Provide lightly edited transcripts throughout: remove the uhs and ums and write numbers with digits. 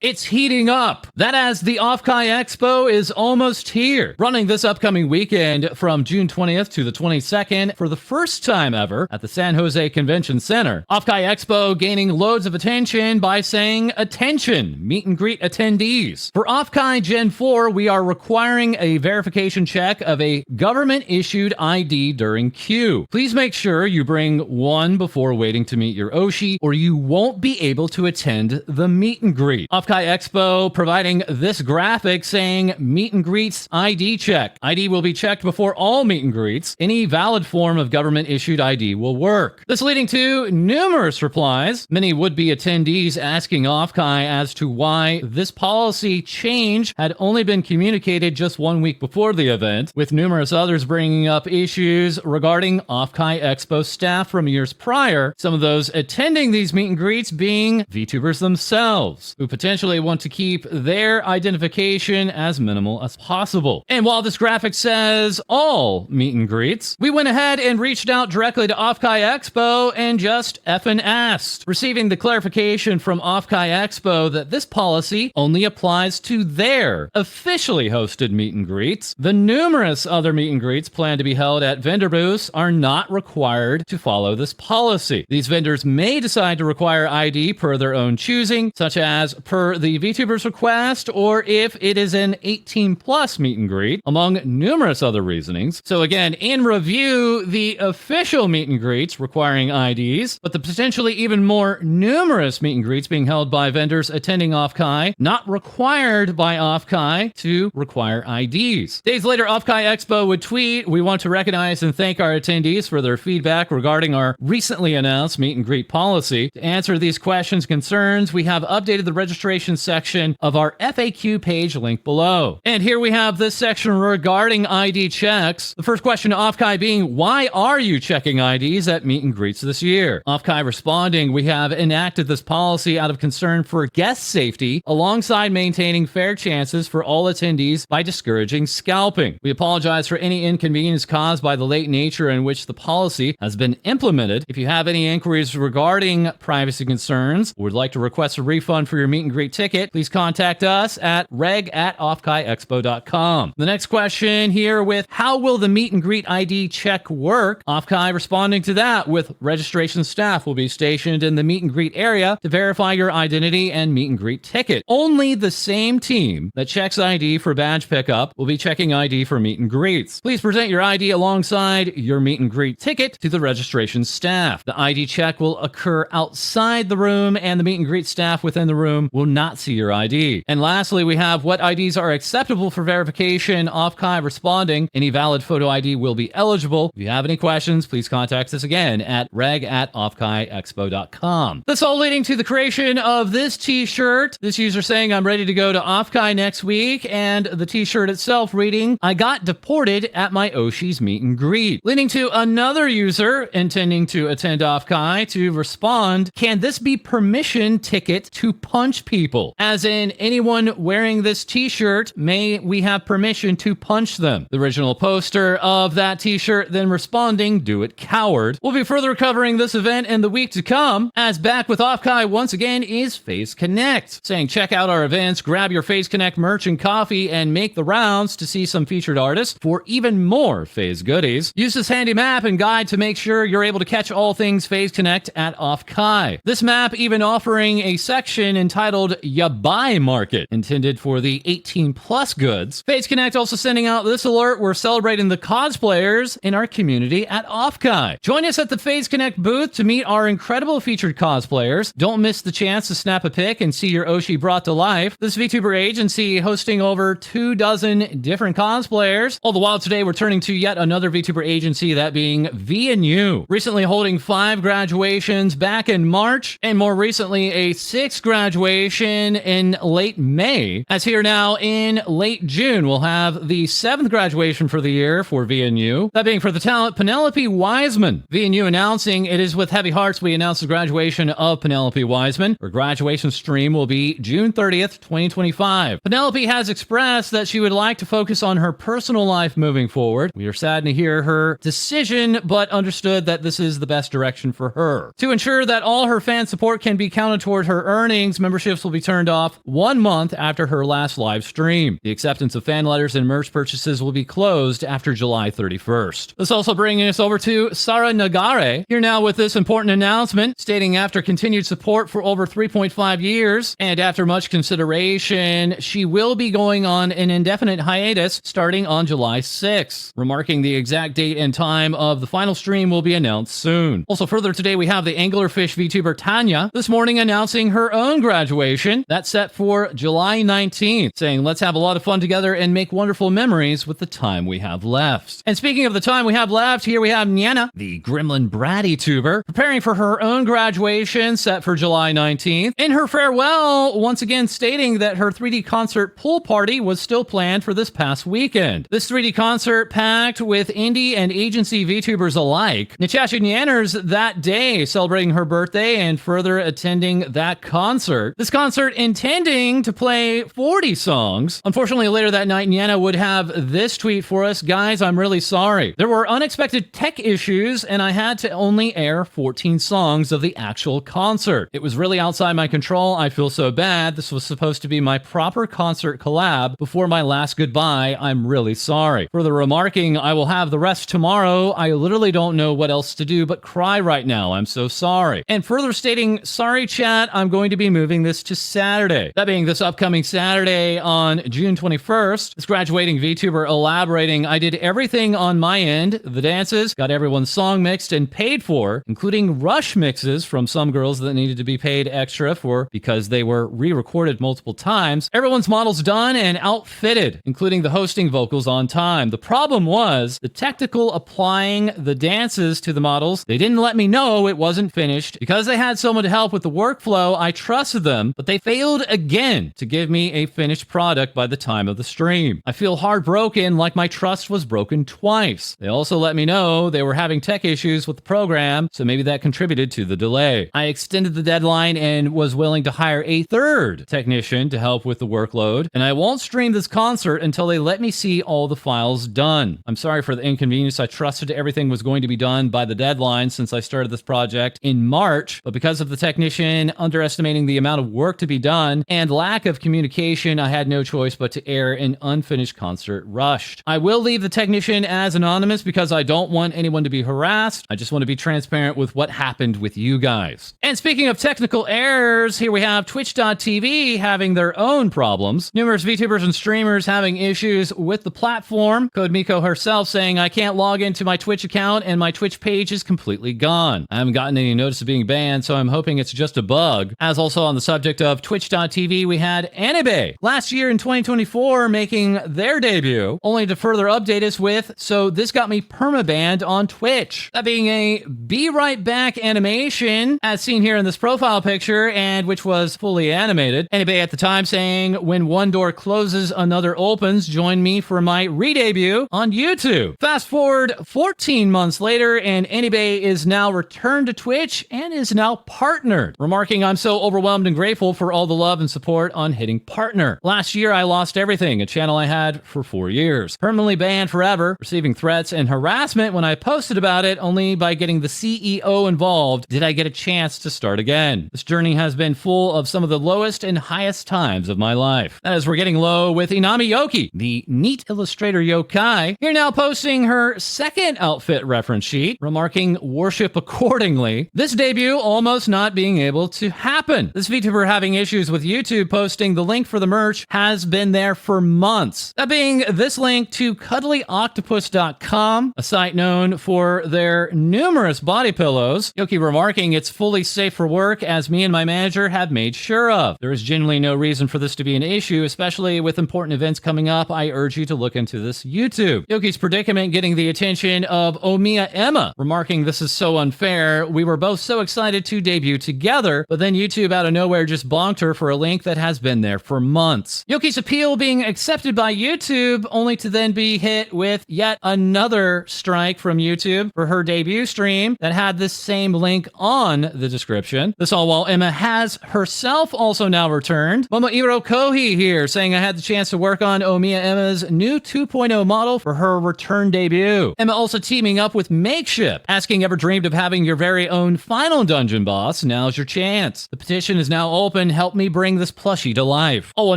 It's heating up. That as the Offkai Expo is almost here, running this upcoming weekend from June 20th to the 22nd for the first time ever at the San Jose Convention Center. Offkai Expo gaining loads of attention by saying, "Attention, meet and greet attendees." For Offkai Gen 4, we are requiring a verification check of a government-issued ID during queue. Please make sure you bring one before waiting to meet your Oshi, or you won't be able to attend the meet and greet. Offkai Expo providing this graphic saying meet and greets ID check. ID will be checked before all meet and greets. Any valid form of government issued ID will work. This leading to numerous replies. Many would-be attendees asking Offkai as to why this policy change had only been communicated just 1 week before the event, with numerous others bringing up issues regarding Offkai Expo staff from years prior, some of those attending these meet and greets being VTubers themselves, who potentially want to keep their identification as minimal as possible. And while this graphic says all meet and greets, we went ahead and reached out directly to Offkai Expo and just effing asked, receiving the clarification from Offkai Expo that this policy only applies to their officially hosted meet and greets. The numerous other meet and greets planned to be held at vendor booths are not required to follow this policy. These vendors may decide to require ID per their own choosing, such as per the VTubers request, or if it is an 18 plus meet and greet, among numerous other reasonings. So again, in review, the official meet and greets requiring IDs, but the potentially even more numerous meet and greets being held by vendors attending Offkai, not required by Offkai to require IDs. Days later, Offkai Expo would tweet, "We want to recognize and thank our attendees for their feedback regarding our recently announced meet and greet policy. To answer these questions, concerns, we have updated the registration section of our FAQ page linked below." And here we have this section regarding ID checks. The first question to Offkai being, why are you checking IDs at meet and greets this year? Offkai responding, "We have enacted this policy out of concern for guest safety alongside maintaining fair chances for all attendees by discouraging scalping. We apologize for any inconvenience caused by the late nature in which the policy has been implemented. If you have any inquiries regarding privacy concerns or would like to request a refund for your meet and greet ticket, please contact us at reg@offkaiexpo.com. The next question here with, how will the meet and greet ID check work? Offkai responding to that with, registration staff will be stationed in the meet and greet area to verify your identity and meet and greet ticket. Only the same team that checks ID for badge pickup will be checking ID for meet and greets. Please present your ID alongside your meet and greet ticket to the registration staff. The ID check will occur outside the room and the meet and greet staff within the room will not see your ID. And lastly, we have what IDs are acceptable for verification. Offkai responding, any valid photo ID will be eligible. If you have any questions, please contact us again at reg@offkaiexpo.com. This all leading to the creation of this t-shirt. This user saying, "I'm ready to go to Offkai next week," and the t-shirt itself reading, "I got deported at my Oshi's meet and greet." Leading to another user intending to attend Offkai to respond, "Can this be permission ticket to punch people? As in, anyone wearing this t-shirt, may we have permission to punch them?" The original poster of that t-shirt then responding, "Do it, coward." We'll be further covering this event in the week to come, as back with Offkai once again is Phase Connect, saying check out our events, grab your Phase Connect merch and coffee, and make the rounds to see some featured artists for even more Phase goodies. Use this handy map and guide to make sure you're able to catch all things Phase Connect at Offkai. This map even offering a section entitled Ya Buy Market, intended for the 18 plus goods. Phase Connect also sending out this alert, we're celebrating the cosplayers in our community at Offkai. Join us at the Phase Connect booth to meet our incredible featured cosplayers. Don't miss the chance to snap a pic and see your Oshi brought to life. This VTuber agency hosting over 24 different cosplayers. All the while today we're turning to yet another VTuber agency, that being V&U. Recently holding 5 graduations back in March, and more recently a 6th graduation in late May. As here now in late June, we'll have the 7th graduation for the year for V&U. That being for the talent Penelope Wiseman. V&U announcing, it is with heavy hearts we announce the graduation of Penelope Wiseman. Her graduation stream will be June 30th, 2025. Penelope has expressed that she would like to focus on her personal life moving forward. We are saddened to hear her decision, but understood that this is the best direction for her. To ensure that all her fan support can be counted toward her earnings, memberships will will be turned off 1 month after her last live stream. The acceptance of fan letters and merch purchases will be closed after July 31st. This also bringing us over to Sara Nagare, here now with this important announcement, stating after continued support for over 3.5 years, and after much consideration, she will be going on an indefinite hiatus starting on July 6th, remarking the exact date and time of the final stream will be announced soon. Also further today, we have the anglerfish VTuber Tanya this morning announcing her own graduation. That's set for July 19th, saying let's have a lot of fun together and make wonderful memories with the time we have left. And speaking of the time we have left, here we have Niana, the Gremlin Bratty tuber, preparing for her own graduation set for July 19th. In her farewell, once again stating that her 3D concert pool party was still planned for this past weekend. This 3D concert packed with indie and agency VTubers alike. Natasha Nyanners that day celebrating her birthday and further attending that concert. This concert intending to play 40 songs. Unfortunately, later that night, Nyanna would have this tweet for us. Guys, I'm really sorry. There were unexpected tech issues and I had to only air 14 songs of the actual concert. It was really outside my control. I feel so bad. This was supposed to be my proper concert collab before my last goodbye. I'm really sorry. Further remarking, I will have the rest tomorrow. I literally don't know what else to do but cry right now. I'm so sorry. And further stating, sorry chat, I'm going to be moving this to Saturday. That being this upcoming Saturday on June 21st. This graduating VTuber elaborating, I did everything on my end, the dances, got everyone's song mixed and paid for, including rush mixes from some girls that needed to be paid extra for because they were re-recorded multiple times. Everyone's models done and outfitted, including the hosting vocals on time. The problem was the technical applying the dances to the models. They didn't let me know it wasn't finished. Because they had someone to help with the workflow, I trusted them, but they failed again to give me a finished product by the time of the stream. I feel heartbroken, like my trust was broken twice. They also let me know they were having tech issues with the program, so maybe that contributed to the delay. I extended the deadline and was willing to hire a third technician to help with the workload, and I won't stream this concert until they let me see all the files done. I'm sorry for the inconvenience. I trusted everything was going to be done by the deadline since I started this project in March, but because of the technician underestimating the amount of work to be done and lack of communication, I had no choice but to air an unfinished concert rushed. I will leave the technician as anonymous because I don't want anyone to be harassed. I just want to be transparent with what happened with you guys. And speaking of technical errors, here we have Twitch.tv having their own problems. Numerous VTubers and streamers having issues with the platform. Co-Dee herself saying, I can't log into my Twitch account and my Twitch page is completely gone. I haven't gotten any notice of being banned, so I'm hoping it's just a bug. As also on the subject of Twitch.tv, we had Anibe last year in 2024 making their debut, only to further update us with, so this got me permabanned on Twitch. That being a Be Right Back animation, as seen here in this profile picture, and which was fully animated. Anibe at the time saying, when one door closes, another opens. Join me for my re-debut on YouTube. Fast forward 14 months later, and Anibe is now returned to Twitch and is now partnered, remarking, I'm so overwhelmed and grateful for all the love and support on hitting partner. Last year, I lost everything, a channel I had for 4 years. Permanently banned forever, receiving threats and harassment when I posted about it. Only by getting the CEO involved did I get a chance to start again. This journey has been full of some of the lowest and highest times of my life. As we're getting low with Inami Yoki, the neat illustrator yokai, here now posting her second outfit reference sheet, remarking worship accordingly. This debut almost not being able to happen. This VTuber having issues with YouTube posting the link for the merch has been there for months. That being this link to cuddlyoctopus.com, a site known for their numerous body pillows. Yoki remarking it's fully safe for work as me and my manager have made sure of. There is genuinely no reason for this to be an issue, especially with important events coming up. I urge you to look into this YouTube. Yoki's predicament getting the attention of Omiya Emma, remarking this is so unfair. We were both so excited to debut together, but then YouTube out of nowhere just bonked her for a link that has been there for months. Yoki's appeal being accepted by YouTube, only to then be hit with yet another strike from YouTube for her debut stream that had this same link on the description. This all while Emma has herself also now returned. Momohiro Kohi here saying I had the chance to work on Omiya Emma's new 2.0 model for her return debut. Emma also teaming up with Makeshift, asking ever dreamed of having your very own final dungeon boss? Now's your chance. The petition is now open and help me bring this plushie to life. Oh, well,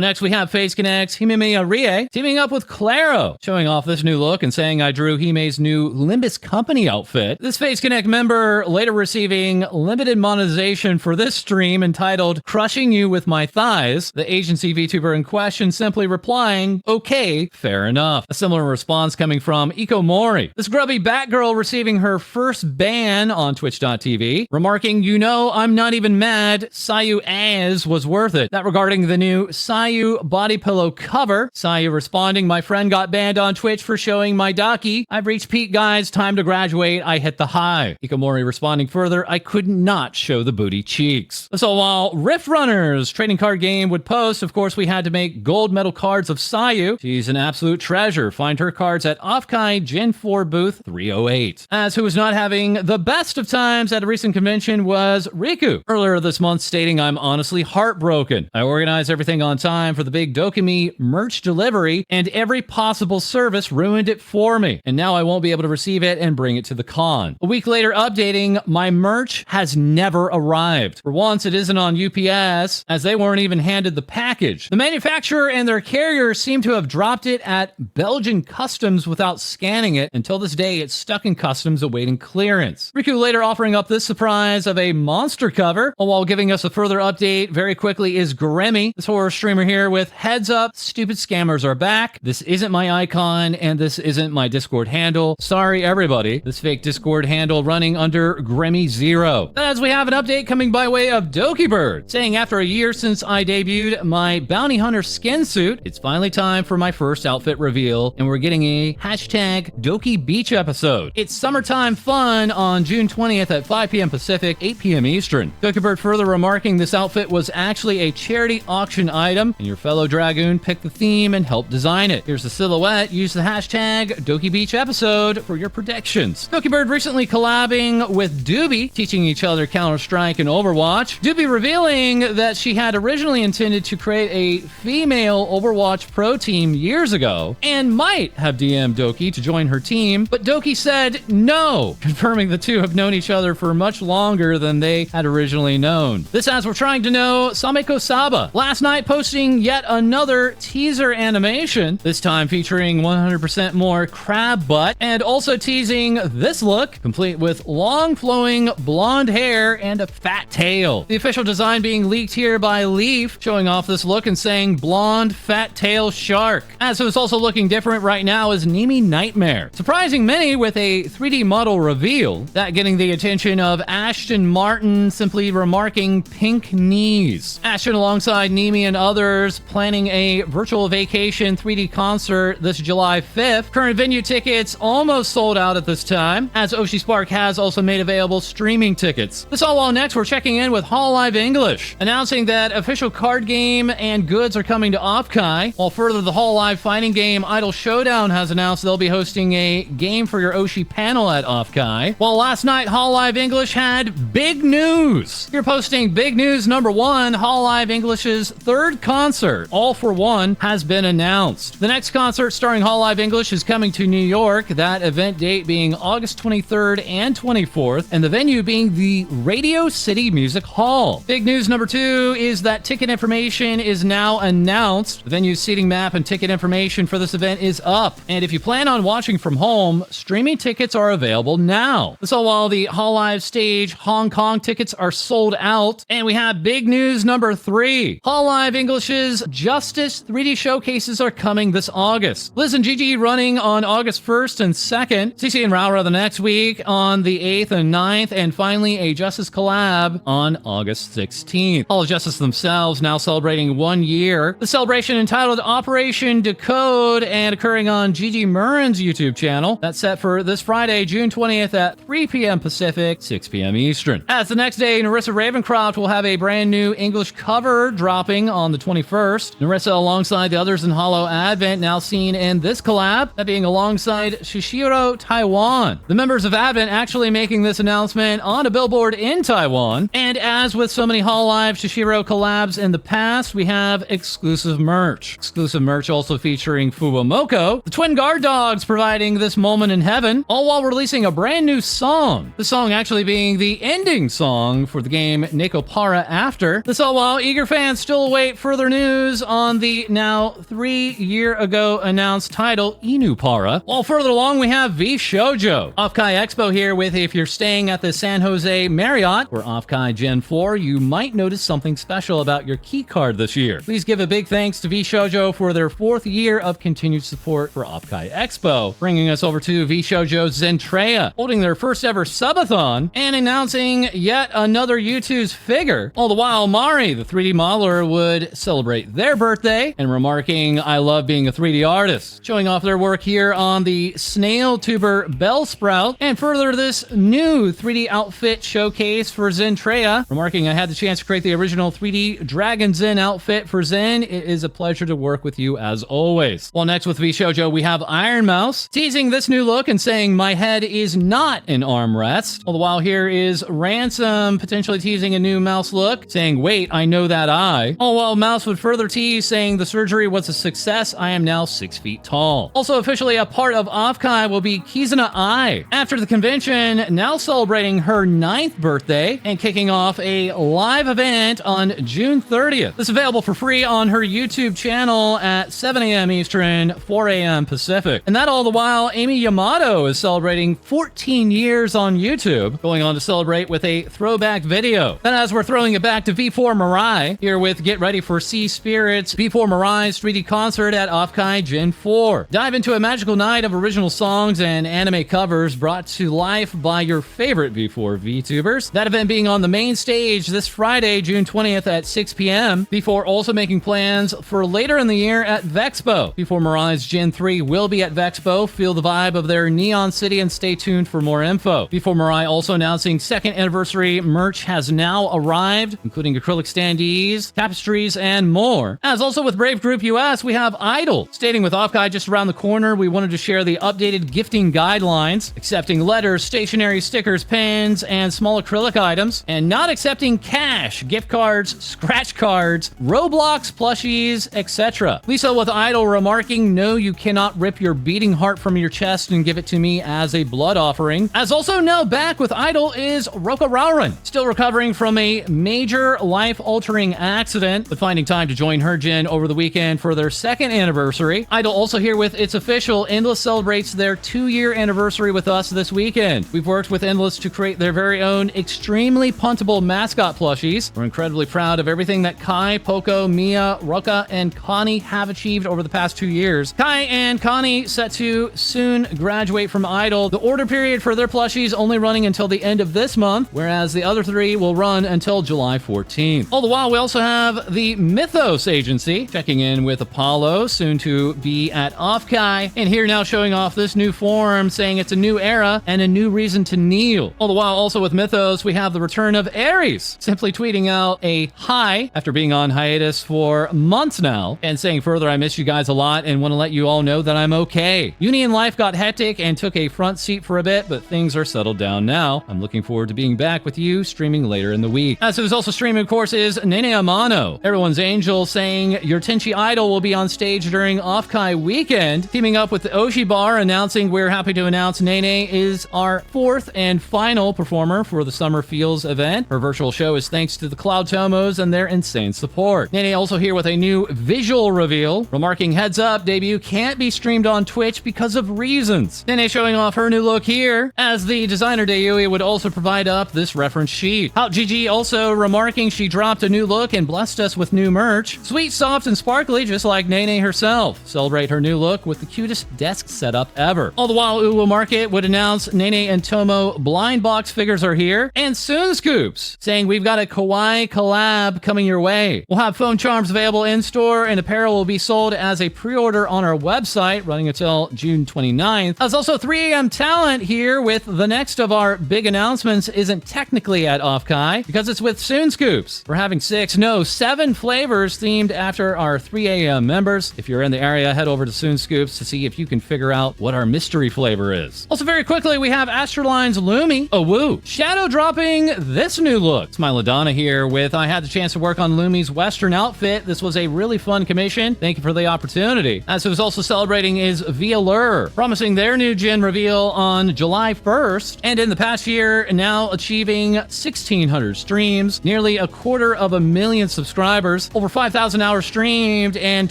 next we have Face Connect's Himemiya Rie teaming up with Claro, showing off this new look and saying I drew Hime's new Limbus Company outfit. This Face Connect member later receiving limited monetization for this stream entitled Crushing You With My Thighs, the agency VTuber in question simply replying, okay, fair enough. A similar response coming from Ikomori. This grubby Batgirl receiving her first ban on Twitch.tv, remarking, you know, I'm not even mad, Sayu as was worth it. That regarding the new Sayu body pillow cover. Sayu responding, my friend got banned on Twitch for showing my daki. I've reached peak, guys, time to graduate, I hit the high. Ikomori responding further, I could not show the booty cheeks. So while Rift Runners trading card game would post, of course we had to make gold medal cards of Sayu. She's an absolute treasure. Find her cards at Offkai Gen 4 booth 308. As who was not having the best of times at a recent convention was Riku. Earlier this month stating, I'm honestly heartbroken. I organized everything on time for the big Dokumi merch delivery and every possible service ruined it for me. And now I won't be able to receive it and bring it to the con. A week later updating, my merch has never arrived. For once, it isn't on UPS as they weren't even handed the package. The manufacturer and their carrier seem to have dropped it at Belgian customs without scanning it. Until this day, it's stuck in customs awaiting clearance. Riku later offering up this surprise of a monster cover, while giving us a further update very quickly is Gremmy, this horror streamer here with heads up, stupid scammers are back. This isn't my icon and this isn't my Discord handle. Sorry everybody. This fake Discord handle running under Gremmy0. As we have an update coming by way of Dokibird, saying after a year since I debuted my bounty hunter skin suit, it's finally time for my first outfit reveal, and we're getting a hashtag Doki Beach episode. It's summertime fun on June 20th at 5 p.m. Pacific, 8 p.m. Eastern. Dokibird further remarking this outfit was actually a charity auction item, and your fellow Dragoon picked the theme and helped design it. Here's the silhouette. Use the hashtag Doki Beach episode for your predictions. Dokibird recently collabing with Doobie, teaching each other Counter-Strike and Overwatch. Doobie revealing that she had originally intended to create a female Overwatch pro team years ago, and might have DM'd Doki to join her team, but Doki said no, confirming the two have known each other for much longer than they had originally known. This as we're trying to know Sameko Saba, last night posting yet another teaser animation, this time featuring 100% more crab butt, and also teasing this look, complete with long flowing blonde hair and a fat tail. The official design being leaked here by Leaf, showing off this look and saying blonde fat tail shark. As it was also looking different right now is Nimi Nightmare, surprising many with a 3D model reveal, that getting the attention of Ashton Martin simply remarking pink knees. Ashton alongside Nimi and others planning a virtual vacation 3D concert this July 5th. Current venue tickets almost sold out at this time, as Oshi Spark has also made available streaming tickets. This all while next we're checking in with HoloLive English, announcing that official card game and goods are coming to Offkai, while further the HoloLive fighting game Idol Showdown has announced they'll be hosting a game for your Oshi panel at Offkai. While last night HoloLive English had big news. You're posting big news number one, HoloLive English's third concert, All for One, has been announced. The next concert starring HoloLive English is coming to New York, that event date being August 23rd and 24th, and the venue being the Radio City Music Hall. Big news number two is that ticket information is now announced. The venue's seating map and ticket information for this event is up, and if you plan on watching from home, streaming tickets are available now. This all while the HoloLive stage Hong Kong tickets are sold out, and we have big news number three. HoloLive English's Justice 3D showcases are coming this August. Liz and Gigi running on August 1st and 2nd, CC and Raura the next week on the 8th and 9th, and finally a Justice collab on August 16th. Holo Justice themselves now celebrating 1 year. The celebration entitled Operation Decode and occurring on Gigi Murren's YouTube channel. That's set for this Friday, June 20th at 3 p.m. Pacific, 6 p.m. Eastern. As the next day, Narissa Ravencroft will have a brand new English cover dropping on the 21st. Narissa alongside the others in Holo Advent now seen in this collab, that being alongside Shishiro Taiwan. The members of Advent actually making this announcement on a billboard in Taiwan. And as with so many HoloLive Shishiro collabs in the past, we have exclusive merch. Exclusive merch also featuring Fuwamoko, the twin guard dogs providing this moment in heaven, all while releasing a brand new song. The song actually being the ending song for the game Nekopara After, December. This all while eager fans still await further news on the now 3-year ago announced title Inupara. While further along, we have VShojo. Offkai Expo here with, if you're staying at the San Jose Marriott or Offkai Gen 4, you might notice something special about your key card this year. Please give a big thanks to VShojo for their 4th year of continued support for Offkai Expo, bringing us over to VShojo Zentreya, holding their first ever subathon and announcing yet another U2's figure. All the while, Mari, the 3D modeler, would celebrate their birthday and remarking, "I love being a 3D artist," showing off their work here on the snail tuber Bellsprout, and further this new 3D outfit showcase for Zentreya, remarking, "I had the chance to create the original 3D Dragon Zen outfit for Zen. It is a pleasure to work with you as always." While next with VShojo, we have Iron Mouse teasing this new look and saying, "My head is not an armrest." All the while, here is Ransom potentially teasing a new Mouse look, saying, "Wait, I know that eye." All while Mouse would further tease, saying, "The surgery was a success. I am now 6 feet tall." Also officially a part of Offkai will be Kizuna Ai, after the convention now celebrating her 9th birthday and kicking off a live event on June 30th. This is available for free on her YouTube channel at 7 a.m. Eastern, 4 a.m. Pacific. And that all the while, Amy Yamato is celebrating 14 years on YouTube, going on to celebrate with a throwback video. Then as we're throwing it back to V4 Mirai, here with Get Ready for Sea Spirits, V4 Mirai's 3D concert at Offkai Gen 4. Dive into a magical night of original songs and anime covers brought to life by your favorite V4 VTubers. That event being on the main stage this Friday, June 20th at 6 p.m. V4 also making plans for later in the year at Vexpo. V4 Mirai's Gen 3 will be at Vexpo. Feel the vibe of their Neon City and stay tuned for more info. V4 Mirai also announcing 2nd anniversary merch has now arrived, including acrylic standees, tapestries, and more. As also with Brave Group US, we have Idol, stating with Offkai just around the corner, we wanted to share the updated gifting guidelines, accepting letters, stationery, stickers, pens, and small acrylic items, and not accepting cash, gift cards, scratch cards, Roblox plushies, etc. Lisa with Idol remarking, "No, you cannot rip your beating heart from your chest and give it to me as a blood offering." As also now back with Idol is Roka Rauren, still recovering from a major life-altering accident, but finding time to join her gen over the weekend for their 2nd anniversary. Idol also here with It's Official. Endless celebrates their 2-year anniversary with us this weekend. We've worked with Endless to create their very own extremely puntable mascot plushies. We're incredibly proud of everything that Kai, Poco, Mia, Roka, and Connie have achieved over the past 2 years. Kai and Connie set to soon graduate from Idol. The order period for their plushies only running until the end of this month, whereas the other 3 will run until July 14th. All the while, we also have the Mythos Agency checking in with Apollo, soon to be at Offkai, and here now showing off this new form, saying it's a new era and a new reason to kneel. All the while, also with Mythos, we have the return of Ares, simply tweeting out a hi after being on hiatus for months now, and saying further, "I miss you guys a lot and want to let you all know that I'm okay. Uni and life got hectic and took a front seat for a bit, but things are settled down now. I'm looking forward to being back with you, streaming later in the week." As it was also streaming, of course, is Nene Amano, everyone's angel, saying, "Your Tenchi Idol will be on stage during Offkai weekend," teaming up with the Oshi Bar, announcing, "We're happy to announce Nene is our 4th and final performer for the Summer Feels event. Her virtual show is thanks to the Cloud Tomos and their insane support." Nene also here with a new visual reveal, remarking, "Heads up, debut can't be streamed on Twitch because of reasons." Nene showing off her new look here, as the designer Dayui would also provide up this reference sheet. Out GG also remarking she dropped a new look and blessed us with new merch. Sweet, soft, and sparkly, just like Nene herself. Celebrate her new look with the cutest desk setup ever. All the while, Uwu Market would announce Nene and Tomo blind box figures are here, and Soon Scoops, saying we've got a kawaii collab coming your way. We'll have phone charms available in store, and apparel will be sold as a pre-order on our website, running until June 29th. As also 3 a.m. talent here with the next of our big announcements isn't technically at Offkai, because it's with Soon Scoops. We're having 7 flavors themed after our 3 a.m. members. If you're in the area, head over to Soon Scoops to see if you can figure out what our mystery flavor is. Also very quickly, we have Astraline's Lumi, woo, shadow dropping this new look. It's Smiladonna here with, I had the chance to work on Lumi's Western outfit. This was a really fun commission. Thank you for the opportunity. As it was also celebrating is Via Lure, promising their new gen reveal on July 1st, and in the past year, now achieving 1,600 streams, nearly 250,000 subscribers, over 5,000 hours streamed, and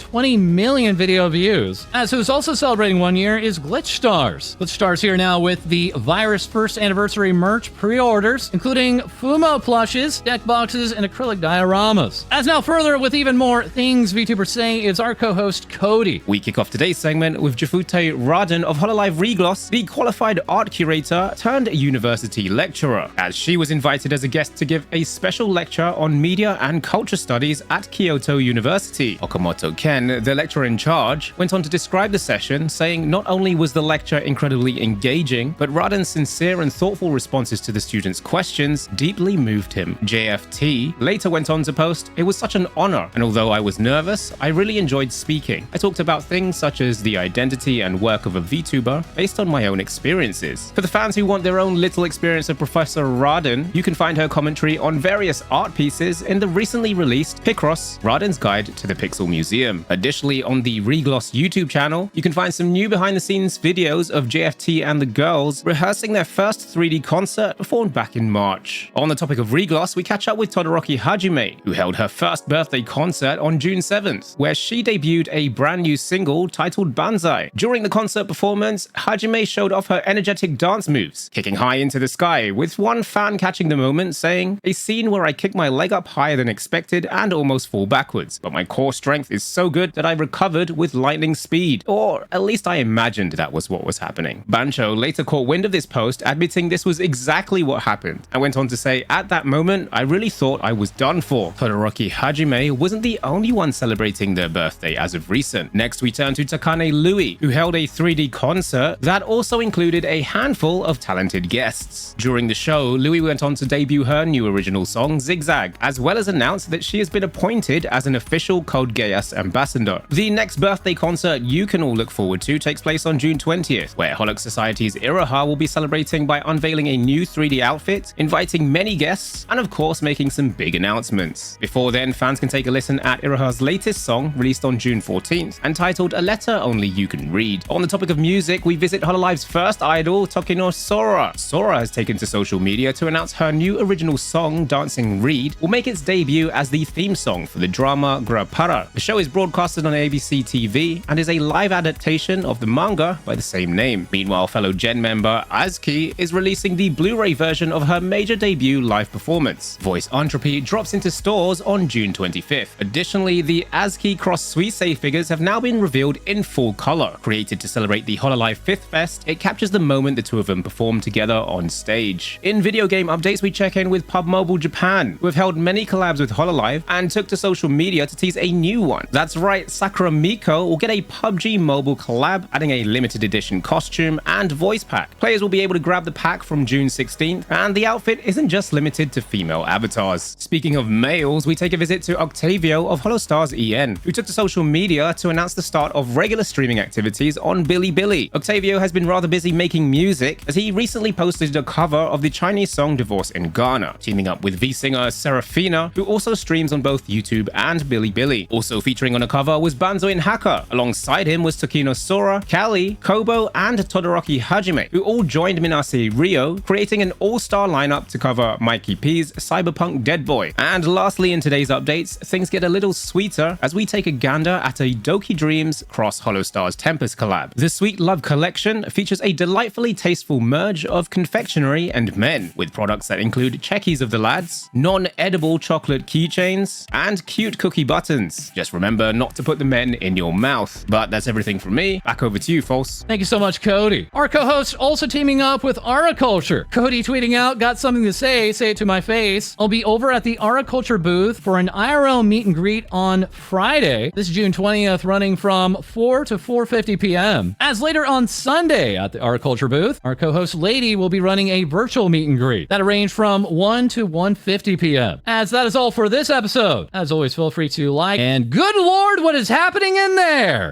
20 million video views. As who's also celebrating 1 year is Glitchstars. Glitchstars here now with the Virus first anniversary merch pre-orders, including Fumo plushes, deck boxes, and acrylic dioramas. As now further with even more things VTubers say is our co-host Co-Dee. We kick off today's segment with Jafute Raden of HoloLive Regloss, the qualified art curator turned university lecturer, as she was invited as a guest to give a special lecture on media and culture studies at Kyoto University. Okamoto Ken, the lecturer in charge, went on to describe the session, saying not only was the lecture incredibly engaging, but Raden's sincere and thoughtful responses to the students' questions deeply moved him. JFT later went on to post, "It was such an honor, and although I was nervous, I really enjoyed speaking. I talked about things such as the identity and work of a VTuber based on my own experiences." For the fans who want their own little experience of Professor Raden, you can find her commentary on various art pieces in the recently released Picross, Raden's Guide to the Pixel Museum. Additionally, on the Regloss YouTube channel, you can find some new behind-the-scenes videos of JFT and the girls rehearsing their first 3D concert performed back in March. On the topic of Regloss, we catch up with Todoroki Hajime, who held her first birthday concert on June 7th, where she debuted a brand new single titled Banzai. During the concert performance, Hajime showed off her energetic dance moves, kicking high into the sky, with one fan catching the moment saying, "A scene where I kick my leg up higher than expected and almost fall backwards, but my core strength is so good that I recovered with lightning speed." Or at least I imagined that was what was happening. Bancho later caught wind of this post, admitting this was exactly what happened, and went on to say, "At that moment, I really thought I was done for." Todoroki Hajime wasn't the only one celebrating their birthday as of recent. Next, we turn to Takane Louie, who held a 3D concert that also included a handful of talented guests. During the show, Louie went on to debut her new original song, Zigzag, as well as announce that she has been appointed as an official Code Geass ambassador. The next birthday concert you can all look forward to takes place on June 20th, where Holox Society's Iroha will be celebrating by unveiling a new 3D outfit, inviting many guests, and of course making some big announcements. Before then, fans can take a listen at Iroha's latest song, released on June 14th, entitled A Letter Only You Can Read. On the topic of music, we visit HoloLive's first idol, Tokino Sora. Sora has taken to social media to announce her new original song, Dancing Reed, will make its debut as the theme song for the drama Grapara. The show is broadcasted on ABC TV and is a live adaptation of the manga by the same name. Meanwhile, fellow Gen member Azuki is releasing the Blu-ray version of her major debut live performance. Voice Entropy drops into stores on June 25th. Additionally, the Azuki Cross Suisei figures have now been revealed in full color. Created to celebrate the HoloLive 5th Fest, it captures the moment the two of them perform together on stage. In video game updates, we check in with Pub Mobile Japan, who have held many collabs with HoloLive and took to social media to tease a new one. That's right, Sakura Miko will get a PUBG Mobile collab, adding a limited edition costume and voice pack. Players will be able to grab the pack from June 16th, and the outfit isn't just limited to female avatars. Speaking of males, we take a visit to Octavio of Holostars EN, who took to social media to announce the start of regular streaming activities on Bilibili. Octavio has been rather busy making music, as he recently posted a cover of the Chinese song Divorce in Ghana, teaming up with V-singer Serafina, who also streams on both YouTube and Bilibili. Also featuring on a cover was Banzo in Haka. Alongside him was Tokino Sora, Kali, Kobo, and Todoroki Hajime, who all joined Minase Rio, creating an all-star lineup to cover Mikey P's Cyberpunk Dead Boy. And lastly, in today's updates, things get a little sweeter as we take a gander at a Doki Dreams cross Holostars Tempest collab. The Sweet Love collection features a delightfully tasteful merge of confectionery and men, with products that include checkies of the lads, non-edible chocolate keychains, and cute cookie buttons. Just remember not to put the men in your mouth. But that's everything from me. Back over to you, False. Thank you so much, Co-Dee. Our co-host also teaming up with Araculture. Co-Dee tweeting out, "Got something to say it to my face. I'll be over at the Araculture booth for an IRL meet and greet on Friday, this June 20th, running from 4 to 4:50 p.m. As later on Sunday at the Araculture booth, our co-host Lady will be running a virtual meet and greet that'll range from 1 to 1:50 p.m. As that is all for this episode. As always, feel free to like, and good lord, what is happening in there?